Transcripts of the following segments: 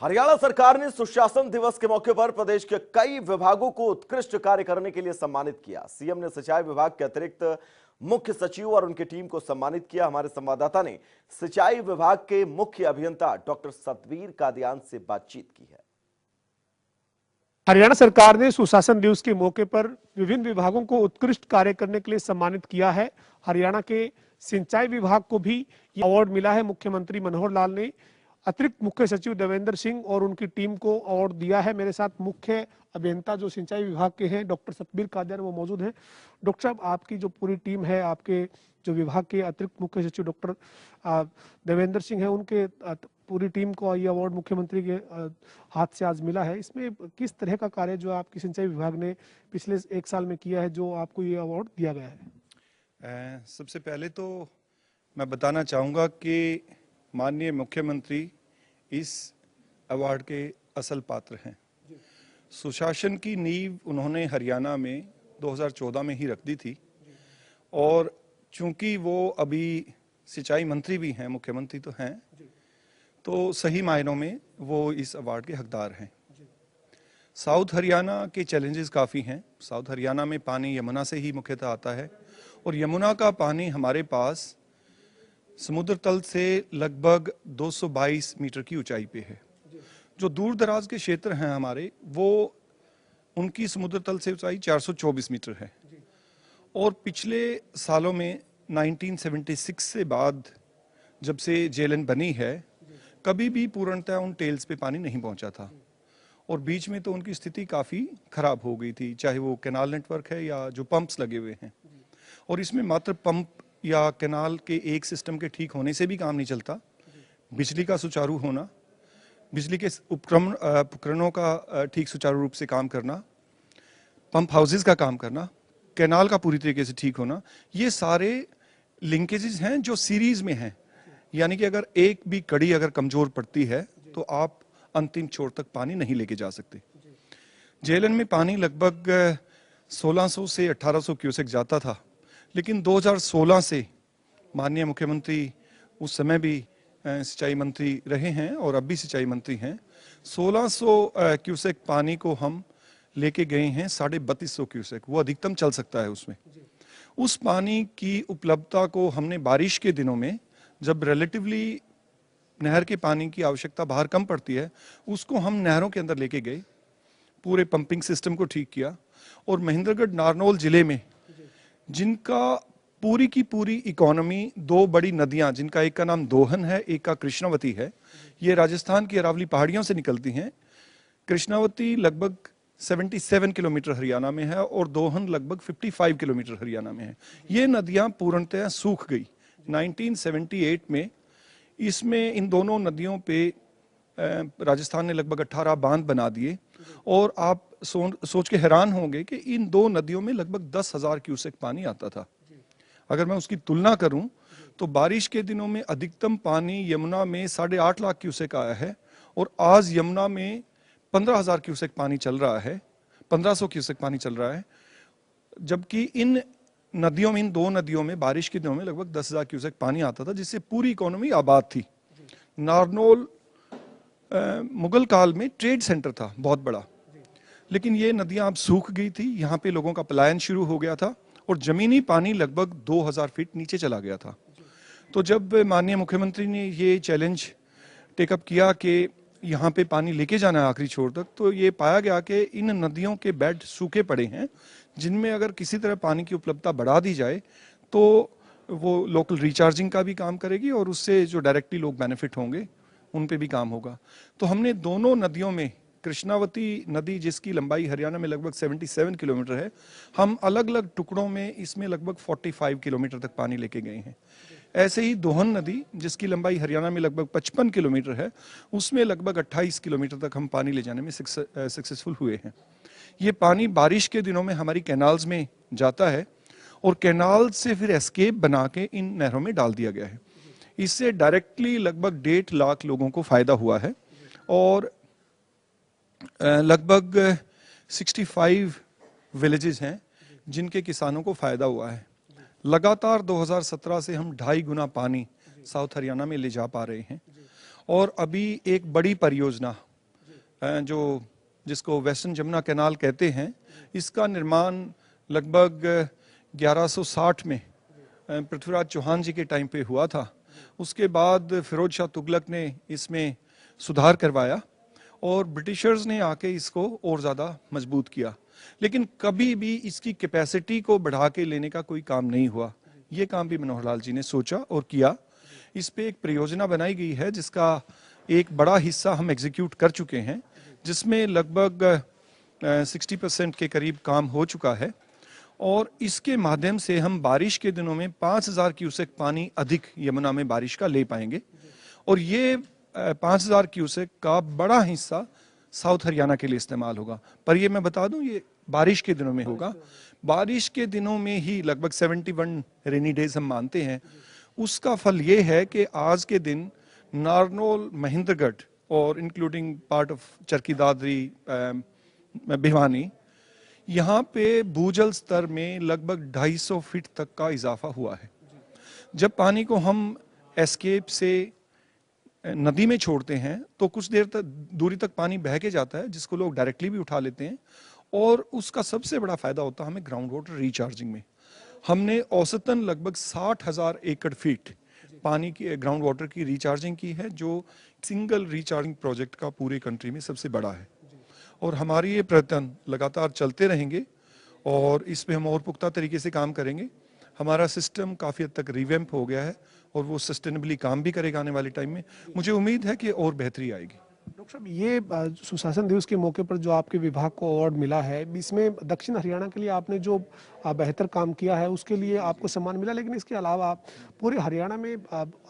हरियाणा सरकार ने सुशासन दिवस के मौके पर प्रदेश के कई विभागों को उत्कृष्ट कार्य करने के लिए सम्मानित किया। सीएम ने सिंचाई विभाग के अतिरिक्त मुख्य सचिव और उनकी टीम को सम्मानित किया। हमारे संवाददाता ने सिंचाई विभाग के मुख्य अभियंता डॉक्टर सतबीर कादियान से बातचीत की है। हरियाणा सरकार ने सुशासन दिवस के मौके पर विभिन्न विभागों को उत्कृष्ट कार्य करने के लिए सम्मानित किया है। हरियाणा के सिंचाई विभाग को भी ये अवार्ड मिला है। मुख्यमंत्री मनोहर लाल ने अतिरिक्त मुख्य सचिव देवेंद्र सिंह और उनकी टीम को अवार्ड दिया है। मेरे साथ मुख्य अभियंता जो सिंचाई विभाग के हैं डॉक्टर सतबीर कादियान वो मौजूद हैं। डॉक्टर साहब, आपकी जो पूरी टीम है, आपके जो विभाग के अतिरिक्त मुख्य सचिव डॉक्टर देवेंद्र सिंह है, उनके पूरी टीम को ये अवार्ड मुख्यमंत्री के हाथ से आज मिला है। इसमें किस तरह का कार्य जो आपकी सिंचाई विभाग ने पिछले एक साल में किया है जो आपको ये अवार्ड दिया गया है? सबसे पहले तो मैं बताना चाहूँगा कि माननीय मुख्यमंत्री इस अवार्ड के असल पात्र हैं। सुशासन की नींव उन्होंने हरियाणा में 2014 में ही रख दी थी और चूंकि वो अभी सिंचाई मंत्री भी हैं, मुख्यमंत्री तो हैं, तो सही मायनों में वो इस अवार्ड के हकदार हैं। साउथ हरियाणा के चैलेंजेस काफ़ी हैं। साउथ हरियाणा में पानी यमुना से ही मुख्यतः आता है और यमुना का पानी हमारे पास समुद्र तल से लगभग 222 मीटर की ऊंचाई पे है। जो दूर दराज के क्षेत्र हैं हमारे, वो उनकी समुद्र तल से ऊंचाई 424 मीटर है। और पिछले सालों में 1976 से बाद जब से जेएलएन बनी है, कभी भी पूर्णतः उन टेल्स पे पानी नहीं पहुंचा था और बीच में तो उनकी स्थिति काफ़ी खराब हो गई थी, चाहे वो कैनाल नेटवर्क है या जो पंप्स लगे हुए हैं। और इसमें मात्र पंप या कैनाल के एक सिस्टम के ठीक होने से भी काम नहीं चलता। बिजली का सुचारू होना, बिजली के उपकरणों का ठीक सुचारू रूप से काम करना, पंप हाउसेज का काम करना, कैनाल का पूरी तरीके से ठीक होना, ये सारे लिंकेजेस हैं जो सीरीज में हैं। यानी कि अगर एक भी कड़ी अगर कमजोर पड़ती है तो आप अंतिम छोर तक पानी नहीं लेके जा सकते। जेएलएन में पानी लगभग 1600 से 1800 क्यूसेक जाता था, लेकिन 2016 से माननीय मुख्यमंत्री उस समय भी सिंचाई मंत्री रहे हैं और अब भी सिंचाई मंत्री हैं। 1600 क्यूसेक पानी को हम लेके गए हैं 3250 क्यूसेक। वो अधिकतम चल सकता है उसमें। उस पानी की उपलब्धता को हमने बारिश के दिनों में, जब रिलेटिवली नहर के पानी की आवश्यकता बाहर कम पड़ती है, उसको हम नहरों के अंदर लेके गए, पूरे पंपिंग सिस्टम को ठीक किया। और महेंद्रगढ़ नारनौल जिले में जिनका पूरी की पूरी इकोनॉमी, दो बड़ी नदियां, जिनका एक का नाम दोहन है, एक का कृष्णावती है, ये राजस्थान की अरावली पहाड़ियों से निकलती हैं। कृष्णावती लगभग 77 किलोमीटर हरियाणा में है और दोहन लगभग 55 किलोमीटर हरियाणा में है। ये नदियां पूर्णतः सूख गई 1978 में। इसमें इन दोनों नदियों पे राजस्थान ने लगभग 18 बांध बना दिए और आप सोच के हैरान होंगे कि इन दो नदियों में लगभग 10,000 क्यूसेक पानी आता था। अगर मैं उसकी तुलना करूं तो बारिश के दिनों में अधिकतम पानी यमुना में 8.5 लाख क्यूसेक आया है और आज यमुना में 15,000 क्यूसेक पानी चल रहा है, 1500 क्यूसेक पानी चल रहा है। जबकि इन नदियों में, इन दो नदियों में बारिश के दिनों में लगभग 10,000 क्यूसेक पानी आता था, जिससे पूरी इकोनॉमी आबाद थी। नारनौल मुगल काल में ट्रेड सेंटर था बहुत बड़ा, लेकिन ये नदियां अब सूख गई थी। यहाँ पे लोगों का पलायन शुरू हो गया था और जमीनी पानी लगभग 2000 फीट नीचे चला गया था। तो जब माननीय मुख्यमंत्री ने ये चैलेंज टेकअप किया कि यहाँ पे पानी लेके जाना है आखिरी छोर तक, तो ये पाया गया कि इन नदियों के बेड सूखे पड़े हैं, जिनमें अगर किसी तरह पानी की उपलब्धता बढ़ा दी जाए तो वो लोकल रिचार्जिंग का भी काम करेगी और उससे जो डायरेक्टली लोग बेनिफिट होंगे उन पे भी काम होगा। तो हमने दोनों नदियों में, कृष्णावती नदी जिसकी लंबाई हरियाणा में लगभग 77 किलोमीटर है, हम अलग अलग टुकड़ों में इसमें लगभग 45 किलोमीटर तक पानी लेके गए हैं। ऐसे ही दोहन नदी जिसकी लंबाई हरियाणा में लगभग 55 किलोमीटर है, उसमें लगभग 28 किलोमीटर तक हम पानी ले जाने में सक्सेसफुल हुए हैं। ये पानी बारिश के दिनों में हमारी कैनाल्स में जाता है और कैनाल से फिर एस्केप बना के इन नहरों में डाल दिया गया है। इससे डायरेक्टली लगभग 1.5 लाख लोगों को फायदा हुआ है और लगभग 65 विलेजेस हैं जिनके किसानों को फायदा हुआ है। लगातार 2017 से हम 2.5 गुना पानी साउथ हरियाणा में ले जा पा रहे हैं और अभी एक बड़ी परियोजना जो जिसको वेस्टर्न जमुना कैनाल कहते हैं, इसका निर्माण लगभग 1160 में पृथ्वीराज चौहान जी के टाइम पे हुआ था। उसके बाद फिरोज शाह तुगलक ने इसमें सुधार करवाया और ब्रिटिशर्स ने आके इसको और ज़्यादा मजबूत किया, लेकिन कभी भी इसकी कैपेसिटी को बढ़ा के लेने का कोई काम नहीं हुआ। ये काम भी मनोहर लाल जी ने सोचा और किया। इस पे एक परियोजना बनाई गई है जिसका एक बड़ा हिस्सा हम एग्जीक्यूट कर चुके हैं, जिसमें लगभग 60% के करीब काम हो चुका है और इसके माध्यम से हम बारिश के दिनों में 5000 क्यूसेक पानी अधिक यमुना में बारिश का ले पाएंगे और ये 5000 क्यूसेक का बड़ा हिस्सा साउथ हरियाणा के लिए इस्तेमाल होगा। पर ये मैं बता दूं, ये बारिश के दिनों में होगा। बारिश के दिनों में ही लगभग 71 रेनी डेज हम मानते हैं। उसका फल ये है कि आज के दिन नारनौल, महेंद्रगढ़ और including part of Charkhi Dadri, Bhiwani, यहाँ पे भूजल स्तर में लगभग 250 फीट तक का इजाफा हुआ है। जब पानी को हम एस्केप से नदी में छोड़ते हैं तो कुछ देर तक दूरी तक पानी बह के जाता है, जिसको लोग डायरेक्टली भी उठा लेते हैं और उसका सबसे बड़ा फायदा होता है हमें ग्राउंड वाटर रिचार्जिंग में। हमने औसतन लगभग 60,000 एकड़ फीट पानी की ग्राउंड वाटर की रिचार्जिंग की है, जो सिंगल रिचार्जिंग प्रोजेक्ट का पूरे कंट्री में सबसे बड़ा है और हमारी ये प्रयत्न लगातार चलते रहेंगे और इस पे हम और पुख्ता तरीके से काम करेंगे। हमारा सिस्टम काफ़ी हद तक रिवैम्प हो गया है और वो सस्टेनेबली काम भी करेगा आने वाले टाइम में। मुझे उम्मीद है कि और बेहतरी आएगी। डॉक्टर साहब, ये सुशासन दिवस के मौके पर जो आपके विभाग को अवार्ड मिला है, इसमें दक्षिण हरियाणा के लिए आपने जो बेहतर काम किया है उसके लिए आपको सम्मान मिला, लेकिन इसके अलावा आप पूरे हरियाणा में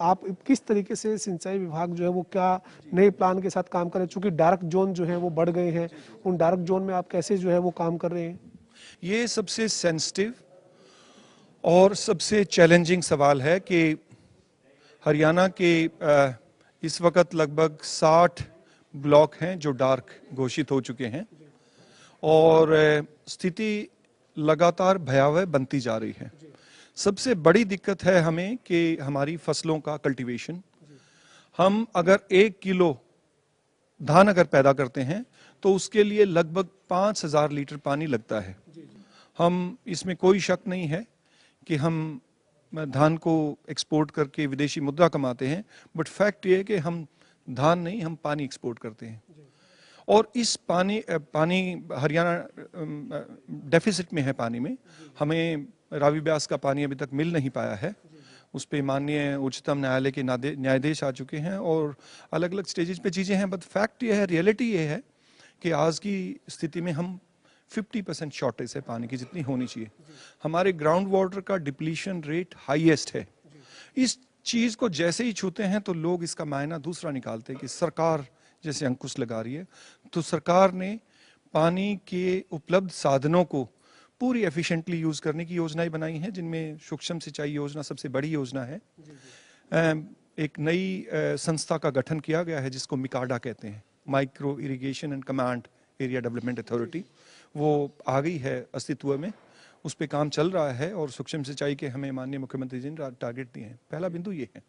आप किस तरीके से सिंचाई विभाग जो है वो क्या नए प्लान के साथ काम कर रहे हैं? चूंकि डार्क जोन जो है वो बढ़ गए हैं, उन डार्क जोन में आप कैसे जो है वो काम कर रहे हैं? ये सबसे सेंसिटिव और सबसे चैलेंजिंग सवाल है कि हरियाणा के इस वक्त लगभग 60 ब्लॉक हैं जो डार्क घोषित हो चुके हैं और स्थिति लगातार भयावह बनती जा रही है। सबसे बड़ी दिक्कत है हमें कि हमारी फसलों का कल्टीवेशन। हम अगर 1 किलो धान अगर पैदा करते हैं तो उसके लिए लगभग 5000 लीटर पानी लगता है। हम इसमें कोई शक नहीं है कि हम धान को एक्सपोर्ट करके विदेशी मुद्रा कमाते हैं, बट फैक्ट ये है कि हम धान नहीं, हम पानी एक्सपोर्ट करते हैं और इस पानी हरियाणा डेफिसिट में है पानी में। हमें रावी ब्यास का पानी अभी तक मिल नहीं पाया है। उस पे माननीय उच्चतम न्यायालय के न्यायाधीश आ चुके हैं और अलग अलग स्टेजेस पे चीज़ें हैं, बट फैक्ट ये है, रियलिटी ये है कि आज की स्थिति में हम 50% शॉर्टेज है पानी की जितनी होनी चाहिए। हमारे ग्राउंड वाटर का डिप्लीशन रेट हाईएस्ट है। इस चीज को जैसे ही छूते हैं तो लोग इसका मायना दूसरा निकालते हैं कि सरकार जैसे अंकुश लगा रही है। तो सरकार ने पानी के उपलब्ध साधनों को पूरी एफिशिएंटली यूज करने की योजनाएं बनाई हैं, जिनमें सूक्ष्म सिंचाई योजना सबसे बड़ी योजना है। एक नई संस्था का गठन किया गया है जिसको मिकाडा कहते हैं, micro irrigation and command area development authority. वो आ गई है अस्तित्व में, उस पे काम चल रहा है और सूक्ष्म सिंचाई के हमें माननीय मुख्यमंत्री जी ने टारगेट दिए हैं। पहला बिंदु ये है।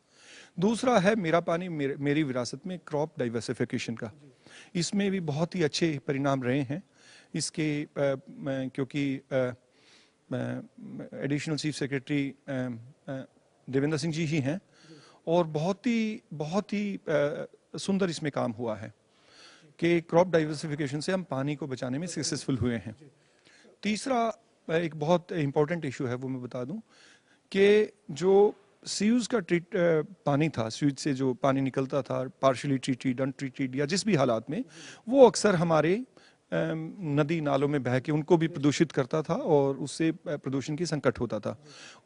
दूसरा है मेरा पानी मेरी विरासत में क्रॉप डाइवर्सिफिकेशन का। इसमें भी बहुत ही अच्छे परिणाम रहे हैं इसके, क्योंकि additional chief secretary Devendra Singh ji ही हैं और बहुत ही सुंदर इसमें काम हुआ है कि क्रॉप डाइवर्सिफिकेशन से हम पानी को बचाने में सक्सेसफुल हुए हैं। तीसरा एक बहुत इंपॉर्टेंट इशू है, वो मैं बता दूं कि जो सीयूज का पानी था, सीयूज से जो पानी निकलता था पार्शियली ट्रीटेड, अनट्रीटेड या जिस भी हालात में, वो अक्सर हमारे नदी नालों में बह के उनको भी प्रदूषित करता था और उससे प्रदूषण की संकट होता था।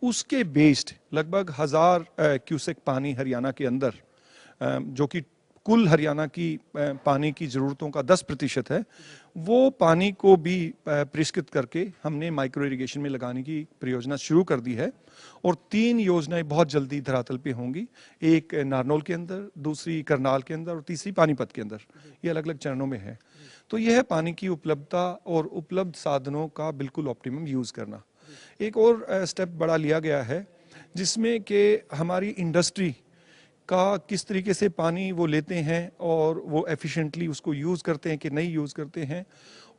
उसके बेस्ड लगभग 1000 क्यूसेक पानी हरियाणा के अंदर, जो कि कुल हरियाणा की पानी की ज़रूरतों का 10% है, वो पानी को भी परिष्कृत करके हमने माइक्रो इरिगेशन में लगाने की परियोजना शुरू कर दी है और 3 योजनाएं बहुत जल्दी धरातल पे होंगी। एक नारनौल के अंदर, दूसरी करनाल के अंदर और तीसरी पानीपत के अंदर। ये अलग अलग चरणों में है। तो यह है पानी की उपलब्धता और उपलब्ध साधनों का बिल्कुल ऑप्टिमम यूज़ करना। एक और स्टेप बड़ा लिया गया है जिसमें कि हमारी इंडस्ट्री का किस तरीके से पानी वो लेते हैं और वो एफिशिएंटली उसको यूज़ करते हैं कि नहीं यूज़ करते हैं।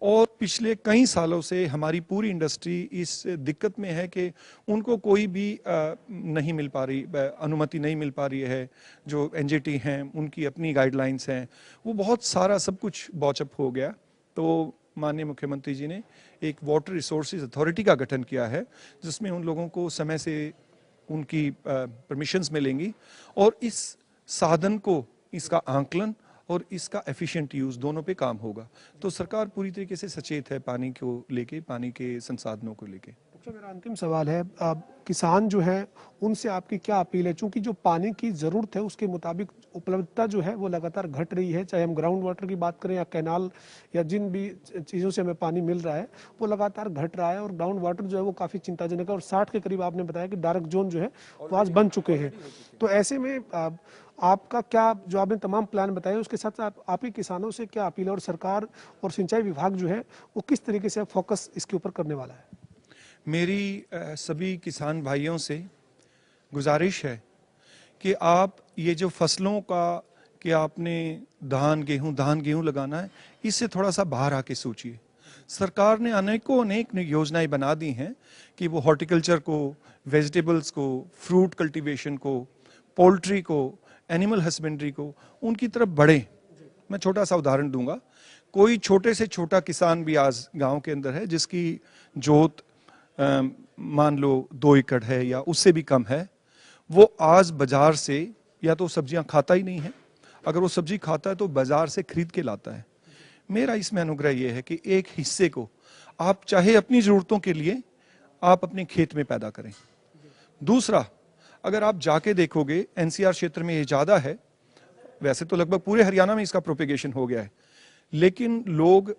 और पिछले कई सालों से हमारी पूरी इंडस्ट्री इस दिक्कत में है कि उनको कोई भी नहीं मिल पा रही, अनुमति नहीं मिल पा रही है। जो एनजीटी हैं उनकी अपनी गाइडलाइंस हैं, वो बहुत सारा सब कुछ बॉचअप हो गया। तो माननीय मुख्यमंत्री जी ने एक वाटर रिसोर्सेज अथॉरिटी का गठन किया है, जिसमें उन लोगों को समय से उनकी परमिशंस मिलेंगी और इस साधन को, इसका आंकलन और इसका एफिशिएंट यूज़ दोनों पे काम होगा। तो सरकार पूरी तरीके से सचेत है पानी को लेके, पानी के संसाधनों को लेके। डॉक्टर, मेरा अंतिम सवाल है, किसान जो है उनसे आपकी क्या अपील है? चूंकि जो पानी की जरूरत है उसके मुताबिक उपलब्धता जो है वो लगातार घट रही है, चाहे हम ग्राउंड वाटर की बात करें या कैनाल या जिन भी चीज़ों से हमें पानी मिल रहा है वो लगातार घट रहा है, और ग्राउंड वाटर जो है वो काफ़ी चिंताजनक है, और 60 के करीब आपने बताया कि डार्क जोन जो है वो आज बन चुके हैं। तो ऐसे में आपका क्या, जो आपने तमाम प्लान बताए उसके साथ आप ही किसानों से क्या अपील है, और सरकार और सिंचाई विभाग जो है वो किस तरीके से फोकस इसके ऊपर करने वाला है? मेरी सभी किसान भाइयों से गुजारिश है कि आप ये जो फसलों का, कि आपने धान गेहूं लगाना है, इससे थोड़ा सा बाहर आके सोचिए। सरकार ने अनेक योजनाएं बना दी हैं कि वो हॉर्टिकल्चर को, वेजिटेबल्स को, फ्रूट कल्टीवेशन को, पोल्ट्री को, एनिमल हस्बेंड्री को, उनकी तरफ बढ़े। मैं छोटा सा उदाहरण दूंगा। कोई छोटे से छोटा किसान भी आज गांव के अंदर है जिसकी जोत मान लो 2 एकड़ है या उससे भी कम है, वो आज बाजार से या तो सब्जियां खाता ही नहीं है, अगर वो सब्जी खाता है तो बाजार से खरीद के लाता है। मेरा इसमें अनुग्रह ये है कि एक हिस्से को आप चाहे अपनी जरूरतों के लिए आप अपने खेत में पैदा करें। दूसरा, अगर आप जाके देखोगे एनसीआर क्षेत्र में ये ज्यादा है, वैसे तो लगभग पूरे हरियाणा में इसका प्रोपेगेशन हो गया है, लेकिन लोग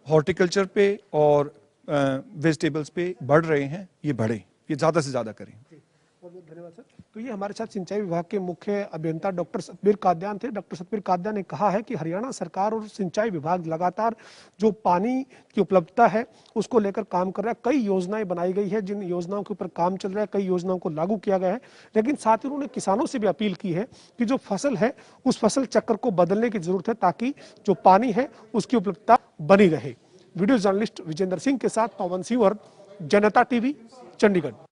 हॉर्टिकल्चर पे और वेजिटेबल्स पे बढ़ रहे हैं। ये बढ़े, ये ज्यादा से ज्यादा करें। बहुत बहुत धन्यवाद सर। तो ये हमारे साथ सिंचाई विभाग के मुख्य अभियंता डॉक्टर सतबीर कादयान थे। डॉक्टर सतबीर कादयान ने कहा है कि हरियाणा सरकार और सिंचाई विभाग लगातार जो पानी की उपलब्धता है उसको लेकर काम कर रहा है। कई योजनाएं बनाई गई है, जिन योजनाओं के ऊपर काम चल रहा है, कई योजनाओं को लागू किया गया है, लेकिन साथ ही उन्होंने किसानों से भी अपील की है कि जो फसल है उस फसल चक्र को बदलने की जरूरत है, ताकि जो पानी है उसकी उपलब्धता बनी रहे। वीडियो जर्नलिस्ट विजेंद्र सिंह के साथ पवन सिंह और जनता टीवी, चंडीगढ़।